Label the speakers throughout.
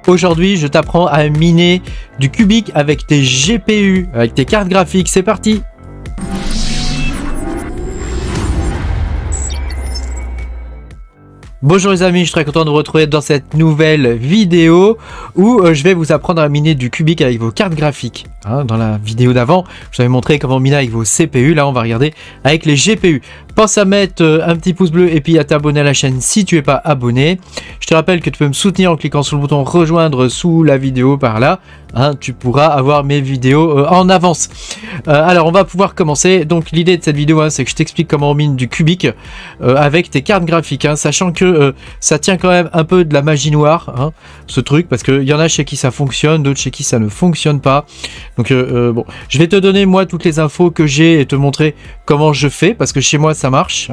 Speaker 1: Aujourd'hui, je t'apprends à miner du cubique avec tes GPU, avec tes cartes graphiques. C'est parti! Bonjour les amis, je suis très content de vous retrouver dans cette nouvelle vidéo où je vais vous apprendre à miner du cubique avec vos cartes graphiques. Dans la vidéo d'avant, je vous avais montré comment miner avec vos CPU. Là, on va regarder avec les GPU. Pense à mettre un petit pouce bleu et puis à t'abonner à la chaîne si tu n'es pas abonné. Je te rappelle que tu peux me soutenir en cliquant sur le bouton rejoindre sous la vidéo par là. Tu pourras avoir mes vidéos en avance. Alors, on va pouvoir commencer. Donc, l'idée de cette vidéo, c'est que je t'explique comment on mine du cubique avec tes cartes graphiques. Sachant que ça tient quand même un peu de la magie noire, ce truc, parce qu'il y en a chez qui ça fonctionne, d'autres chez qui ça ne fonctionne pas. Donc, bon, je vais te donner, moi, toutes les infos que j'ai et te montrer comment je fais, parce que chez moi, ça marche.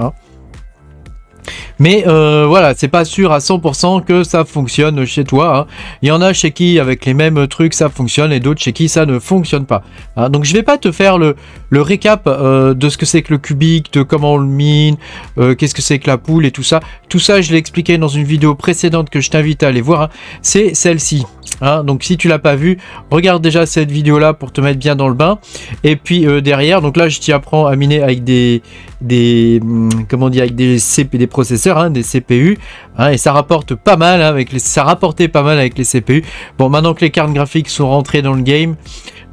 Speaker 1: Mais voilà, c'est pas sûr à 100% que ça fonctionne chez toi. Il y en a chez qui avec les mêmes trucs ça fonctionne et d'autres chez qui ça ne fonctionne pas. Donc je vais pas te faire le récap de ce que c'est que le cubique, de comment on le mine, qu'est-ce que c'est que la poule et tout ça. Tout ça je l'ai expliqué dans une vidéo précédente que je t'invite à aller voir. C'est celle-ci. Donc si tu l'as pas vu, regarde déjà cette vidéo là pour te mettre bien dans le bain. Et puis derrière, donc là je t'y apprends à miner avec comment dire, avec des processeurs, des CPU, et ça rapporte pas mal ça rapportait pas mal avec les CPU. Bon, maintenant que les cartes graphiques sont rentrées dans le game,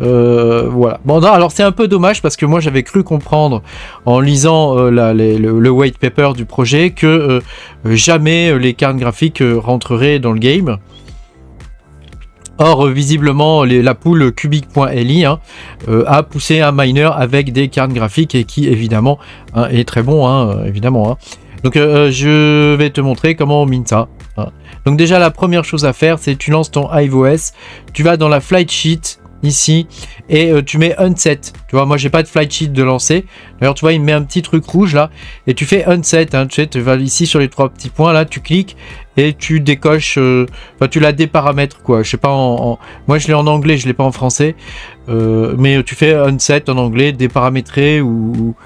Speaker 1: voilà. Bon, non, alors c'est un peu dommage parce que moi j'avais cru comprendre en lisant le white paper du projet que jamais les cartes graphiques rentreraient dans le game. Or, visiblement, la pool cubique.li a poussé un miner avec des cartes graphiques et qui, évidemment, est très bon, évidemment. Donc, je vais te montrer comment on mine ça. Donc, déjà, la première chose à faire, c'est tu lances ton HiveOS, tu vas dans la flight sheet ici et tu mets unset. Tu vois, moi j'ai pas de flight sheet de lancer. D'ailleurs, tu vois, il me met un petit truc rouge là et tu fais unset. Tu sais, tu vas ici sur les trois petits points là, tu cliques et tu décoches. Enfin, tu la déparamètres quoi. Je sais pas moi je l'ai en anglais, je l'ai pas en français. Mais tu fais unset en anglais, déparamétrer ou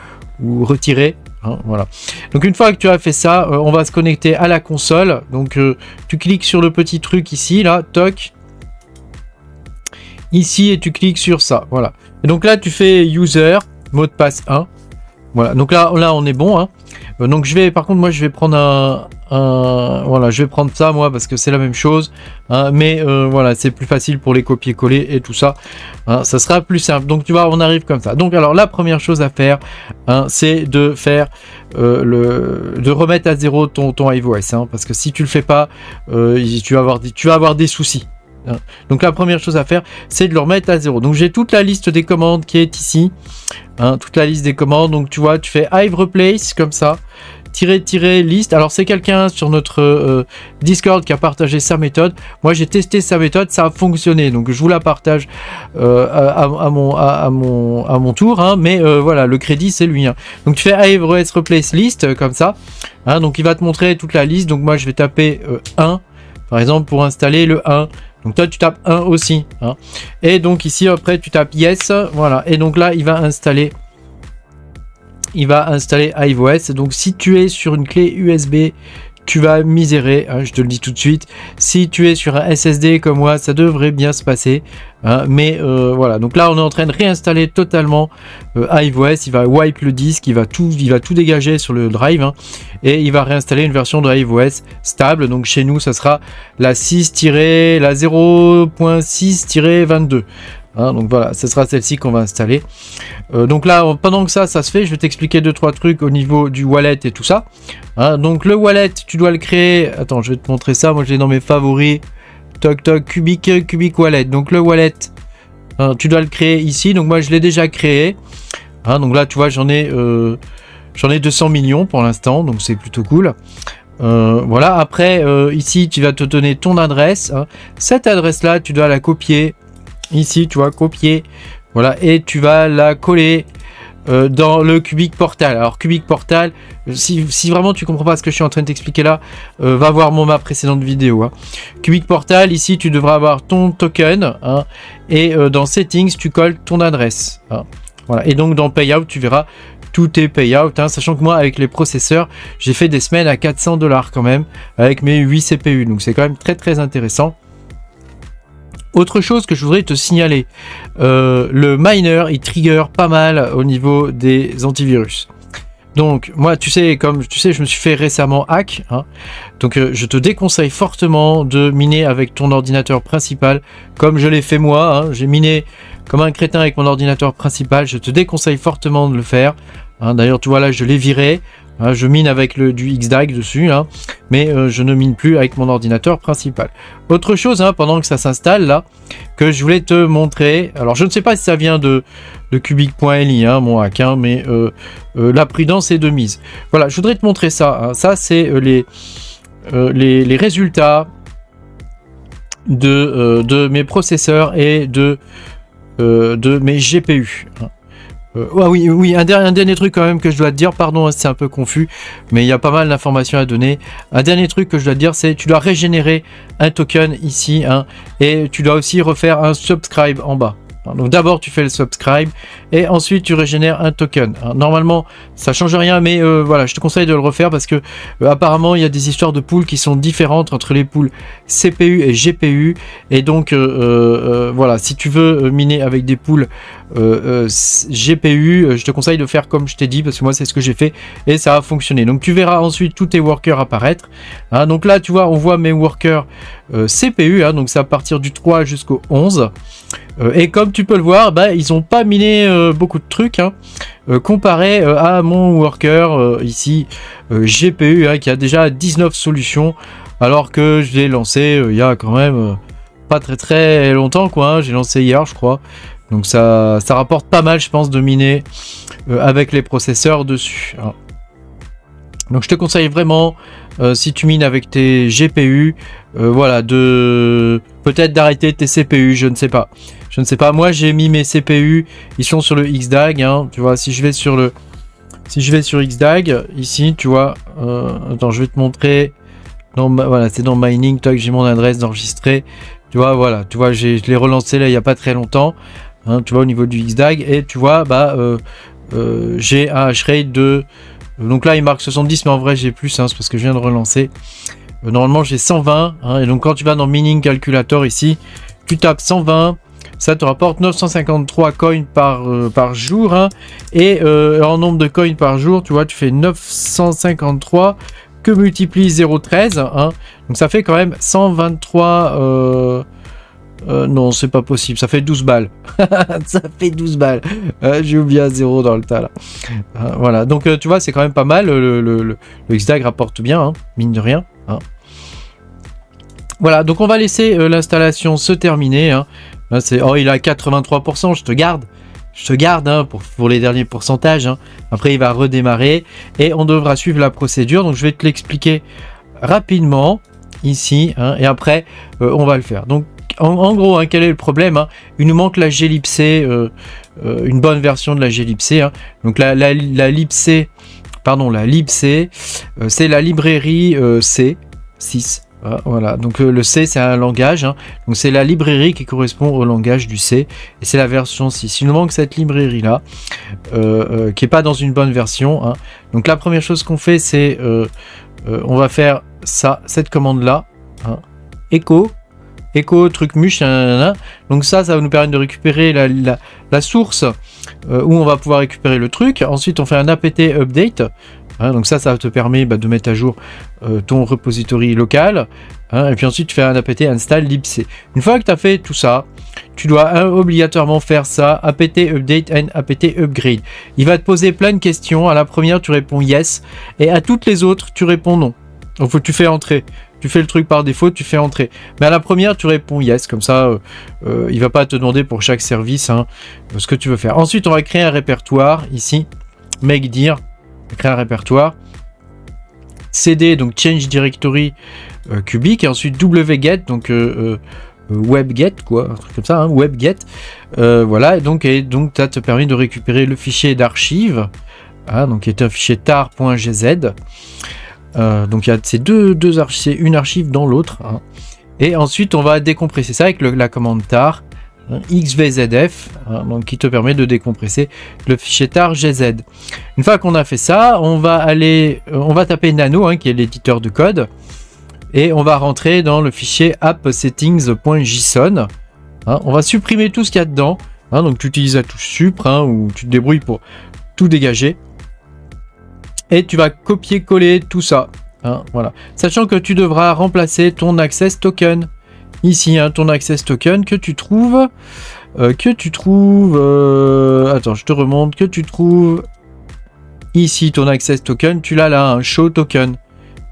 Speaker 1: retirer. Voilà. Donc une fois que tu as fait ça, on va se connecter à la console. Donc tu cliques sur le petit truc ici là, toc. Ici et tu cliques sur ça, voilà. Et donc là tu fais user, mot de passe 1. Voilà, donc là on est bon. Donc par contre moi je vais prendre voilà, je vais prendre ça moi parce que c'est la même chose. Mais voilà, c'est plus facile pour les copier-coller et tout ça. Ça sera plus simple. Donc tu vois, on arrive comme ça. Donc alors la première chose à faire, c'est de faire de remettre à zéro ton HiveOS, parce que si tu le fais pas, tu vas avoir des soucis. Donc la première chose à faire, c'est de le remettre à zéro. Donc j'ai toute la liste des commandes qui est ici, toute la liste des commandes. Donc tu vois, tu fais hive replace comme ça, tirer liste. Alors c'est quelqu'un sur notre Discord qui a partagé sa méthode. Moi j'ai testé sa méthode, ça a fonctionné. Donc je vous la partage à mon tour. Mais voilà, le crédit c'est lui. Donc tu fais hive replace list comme ça. Donc il va te montrer toute la liste. Donc moi je vais taper 1 par exemple pour installer le 1. Donc toi tu tapes 1 aussi. Et donc ici après tu tapes yes. Voilà. Et donc là il va installer HiveOS. Donc si tu es sur une clé USB, tu vas misérer, je te le dis tout de suite. Si tu es sur un SSD comme moi, ça devrait bien se passer. Mais voilà, donc là on est en train de réinstaller totalement HiveOS. Il va wipe le disque, il va tout dégager sur le drive, et il va réinstaller une version de HiveOS stable. Donc chez nous ça sera la 0.6-22. Donc voilà, ce sera celle-ci qu'on va installer. Donc là, pendant que ça se fait, je vais t'expliquer 2-3 trucs au niveau du wallet et tout ça. Donc le wallet, tu dois le créer. Attends, je vais te montrer ça. Moi, je l'ai dans mes favoris. Toc toc, cubique wallet. Donc le wallet, tu dois le créer ici. Donc moi, je l'ai déjà créé. Donc là, tu vois, j'en ai 200 millions pour l'instant. Donc c'est plutôt cool. Voilà. Après, ici, tu vas te donner ton adresse. Cette adresse-là, tu dois la copier. Ici, tu vois, copier, voilà, et tu vas la coller dans le Cubic Portal. Alors, Cubic Portal, si vraiment tu comprends pas ce que je suis en train de t'expliquer là, va voir ma précédente vidéo. Cubic Portal, ici, tu devras avoir ton token, et dans Settings, tu colles ton adresse. Voilà, et donc dans Payout, tu verras tous tes payouts, sachant que moi, avec les processeurs, j'ai fait des semaines à 400 $ quand même, avec mes 8 CPU, donc c'est quand même très très intéressant. Autre chose que je voudrais te signaler, le miner il trigger pas mal au niveau des antivirus. Donc moi tu sais, comme tu sais, je me suis fait récemment hack, hein, donc je te déconseille fortement de miner avec ton ordinateur principal comme je l'ai fait moi, hein. J'ai miné comme un crétin avec mon ordinateur principal, je te déconseille fortement de le faire, hein. D'ailleurs tu vois là je l'ai viré, hein, je mine avec du XDAG dessus, hein, mais je ne mine plus avec mon ordinateur principal. Autre chose, hein, pendant que ça s'installe là, que je voulais te montrer, alors je ne sais pas si ça vient de cubic.li, hein, mon hack, hein, mais la prudence est de mise. Voilà, je voudrais te montrer ça, hein. Ça c'est les résultats de mes processeurs et de mes GPU, hein. Oui, un dernier truc quand même que je dois te dire, pardon, hein, c'est un peu confus, mais il y a pas mal d'informations à donner. Un dernier truc que je dois te dire, c'est tu dois régénérer un token ici, hein, et tu dois aussi refaire un subscribe en bas. Donc d'abord tu fais le subscribe et ensuite tu régénères un token. Normalement ça change rien, mais voilà, je te conseille de le refaire parce que apparemment il y a des histoires de poules qui sont différentes entre les poules CPU et GPU, et donc voilà, si tu veux miner avec des poules GPU, je te conseille de faire comme je t'ai dit, parce que moi c'est ce que j'ai fait et ça a fonctionné. Donc tu verras ensuite tous tes workers apparaître, hein. Donc là tu vois, on voit mes workers CPU, hein, donc c'est à partir du 3 jusqu'au 11. Et comme tu peux le voir, bah, ils n'ont pas miné beaucoup de trucs, hein, comparé à mon worker ici GPU, hein, qui a déjà 19 solutions, alors que je l'ai lancé il y a quand même pas très longtemps, quoi, hein. J'ai lancé hier je crois, donc ça rapporte pas mal je pense de miner avec les processeurs dessus, hein. Donc je te conseille vraiment, si tu mines avec tes GPU, voilà, peut-être d'arrêter tes CPU, je ne sais pas. Je ne sais pas, moi j'ai mis mes CPU, ils sont sur le XDAG, hein, tu vois, si je vais sur XDAG, ici, tu vois, attends, je vais te montrer, voilà, c'est dans Mining, toc, j'ai mon adresse d'enregistrer, tu vois, voilà, tu vois, je l'ai relancé là il n'y a pas très longtemps, hein, tu vois, au niveau du XDAG, et tu vois, bah, j'ai un hash rate de, donc là il marque 70, mais en vrai j'ai plus, hein, c'est parce que je viens de relancer, normalement j'ai 120, hein, et donc quand tu vas dans Mining Calculator ici, tu tapes 120, ça te rapporte 953 coins par jour, hein, et en nombre de coins par jour, tu vois, tu fais 953 que multiplie 0,13, hein, donc ça fait quand même 123, non c'est pas possible, ça fait 12 balles, ça fait 12 balles, j'ai oublié un 0 dans le tas là, voilà, donc tu vois c'est quand même pas mal, le XDAG rapporte bien, hein, mine de rien, hein. Voilà, donc on va laisser l'installation se terminer, hein. Là, oh, il est à 83%, je te garde, hein, pour les derniers pourcentages, hein. Après il va redémarrer et on devra suivre la procédure, donc je vais te l'expliquer rapidement ici, hein, et après on va le faire. Donc en gros, hein, quel est le problème, hein, il nous manque la glibc, une bonne version de la glibc, hein. Donc la libc, pardon, la libc, c'est la librairie C6. Voilà, donc le C c'est un langage, hein, donc c'est la librairie qui correspond au langage du C, et c'est la version 6. Il nous manque cette librairie là, qui est pas dans une bonne version, hein. Donc la première chose qu'on fait, c'est on va faire ça, cette commande là, hein, echo truc muche, donc ça va nous permettre de récupérer la source où on va pouvoir récupérer le truc. Ensuite on fait un apt update, hein, donc ça te permet de mettre à jour ton repository local, hein, et puis ensuite tu fais un apt install libc. Une fois que tu as fait tout ça, tu dois obligatoirement faire ça, apt update and apt upgrade. Il va te poser plein de questions. À la première tu réponds yes, et à toutes les autres tu réponds non. Donc tu fais entrer, tu fais le truc par défaut, tu fais entrer, mais à la première tu réponds yes, comme ça il va pas te demander pour chaque service, hein, ce que tu veux faire. Ensuite on va créer un répertoire ici, make dir, créer un répertoire, cd, donc change directory cubic, et ensuite wget, donc webget, quoi, un truc comme ça, hein, webget, voilà, et donc ça te permet de récupérer le fichier d'archive, hein, donc qui est un fichier tar.gz. Donc il y a ces deux archives, c'est une archive dans l'autre, hein. Et ensuite on va décompresser ça avec la commande tar, hein, xvzf, hein, donc qui te permet de décompresser le fichier tar.gz. Une fois qu'on a fait ça, on va taper nano, hein, qui est l'éditeur de code, et on va rentrer dans le fichier appsettings.json, Hein. On va supprimer tout ce qu'il y a dedans. Hein. Donc tu utilises la touche Supr hein, ou tu te débrouilles pour tout dégager. Et tu vas copier-coller tout ça. Hein, voilà. Sachant que tu devras remplacer ton Access Token. Ici, hein, ton Access Token que tu trouves... attends, je te remonte. Que tu trouves... Ici, ton Access Token, tu l'as là, un Show Token.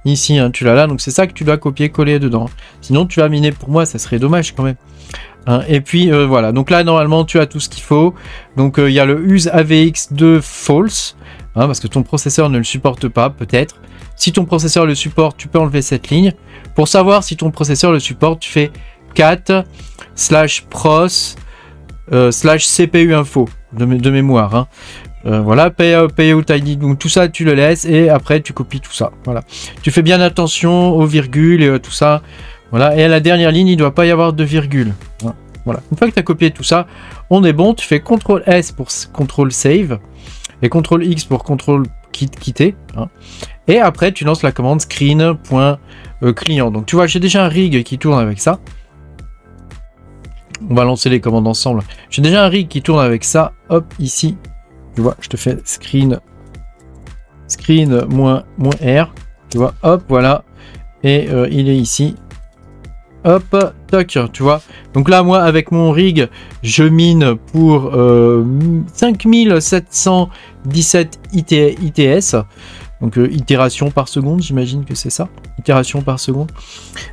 Speaker 1: Ici, hein, tu l'as là, donc c'est ça que tu dois copier-coller dedans. Sinon, tu vas miner pour moi, ça serait dommage quand même. Hein, et puis, voilà. Donc là, normalement, tu as tout ce qu'il faut. Donc, il y a le use AVX2 false, hein, parce que ton processeur ne le supporte pas, peut-être. Si ton processeur le supporte, tu peux enlever cette ligne. Pour savoir si ton processeur le supporte, tu fais cat /pros /CPU info de mémoire. Hein. Voilà, payout ID, donc tout ça tu le laisses et après tu copies tout ça. Voilà, tu fais bien attention aux virgules et tout ça. Voilà, et à la dernière ligne, il ne doit pas y avoir de virgule. Voilà, une fois que tu as copié tout ça, on est bon. Tu fais CTRL S pour CTRL save et CTRL X pour CTRL quitter. Hein. Et après, tu lances la commande screen.client. Donc tu vois, j'ai déjà un rig qui tourne avec ça. On va lancer les commandes ensemble. J'ai déjà un rig qui tourne avec ça. Hop, ici. Tu vois, je te fais screen -R. Tu vois, hop, voilà. Et il est ici. Hop, toc, tu vois. Donc là, moi, avec mon rig, je mine pour 5717 ITS. Donc itération par seconde, j'imagine que c'est ça. Itération par seconde.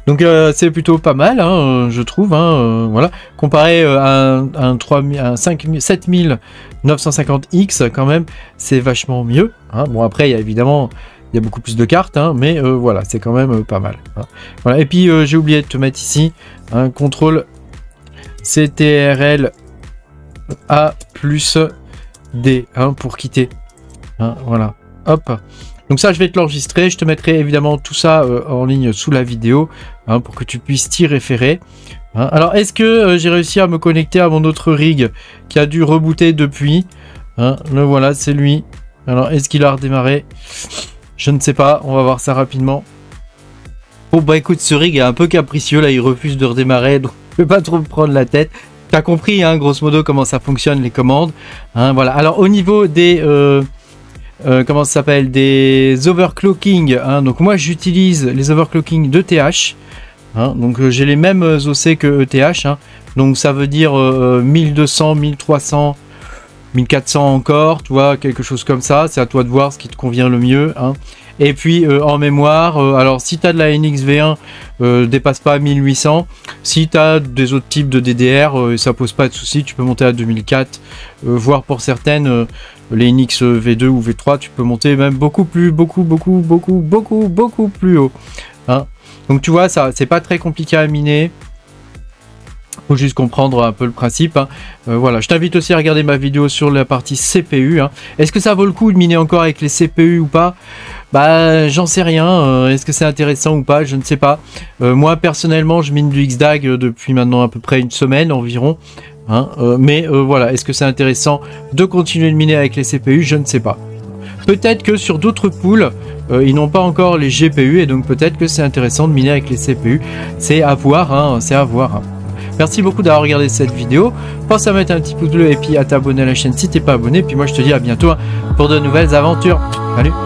Speaker 1: Donc c'est plutôt pas mal, hein, je trouve. Hein, voilà. Comparé à un 7950X, quand même, c'est vachement mieux. Hein. Bon, après, il y a évidemment... Il y a beaucoup plus de cartes, hein, mais voilà, c'est quand même pas mal. Hein. Voilà. Et puis, j'ai oublié de te mettre ici un contrôle CTRL A plus D hein, pour quitter. Hein, voilà. Hop. Donc ça, je vais te l'enregistrer. Je te mettrai évidemment tout ça en ligne sous la vidéo hein, pour que tu puisses t'y référer. Hein. Alors, est-ce que j'ai réussi à me connecter à mon autre rig qui a dû rebooter depuis hein. Le voilà, c'est lui. Alors, est-ce qu'il a redémarré? Je ne sais pas, on va voir ça rapidement. Bon bah écoute, ce rig est un peu capricieux, là il refuse de redémarrer, donc je vais pas trop me prendre la tête. Tu as compris, hein, grosso modo, comment ça fonctionne, les commandes. Hein, voilà, alors au niveau des... comment ça s'appelle? Des overclocking. Hein, donc moi j'utilise les overclocking d'ETH. Hein, donc j'ai les mêmes OC que ETH. Hein, donc ça veut dire 1200, 1300... 1400 encore, tu vois, quelque chose comme ça. C'est à toi de voir ce qui te convient le mieux. Hein. Et puis en mémoire, alors si tu as de la NXV1, dépasse pas 1800. Si tu as des autres types de DDR, ça pose pas de souci. Tu peux monter à 2004, voire pour certaines, les NX V2 ou V3, tu peux monter même beaucoup plus haut. Hein. Donc tu vois, ça, c'est pas très compliqué à miner. Faut juste comprendre un peu le principe. Hein. Voilà, je t'invite aussi à regarder ma vidéo sur la partie CPU. Hein. Est-ce que ça vaut le coup de miner encore avec les CPU ou pas? Bah, j'en sais rien. Est-ce que c'est intéressant ou pas? Je ne sais pas. Moi, personnellement, je mine du XDAG depuis maintenant à peu près une semaine environ. Hein. Mais voilà, est-ce que c'est intéressant de continuer de miner avec les CPU? Je ne sais pas. Peut-être que sur d'autres pools, ils n'ont pas encore les GPU et donc peut-être que c'est intéressant de miner avec les CPU. C'est à voir, hein, c'est à voir. Hein. Merci beaucoup d'avoir regardé cette vidéo. Pense à mettre un petit pouce bleu et puis à t'abonner à la chaîne si t'es pas abonné. Puis moi je te dis à bientôt hein, pour de nouvelles aventures. Salut!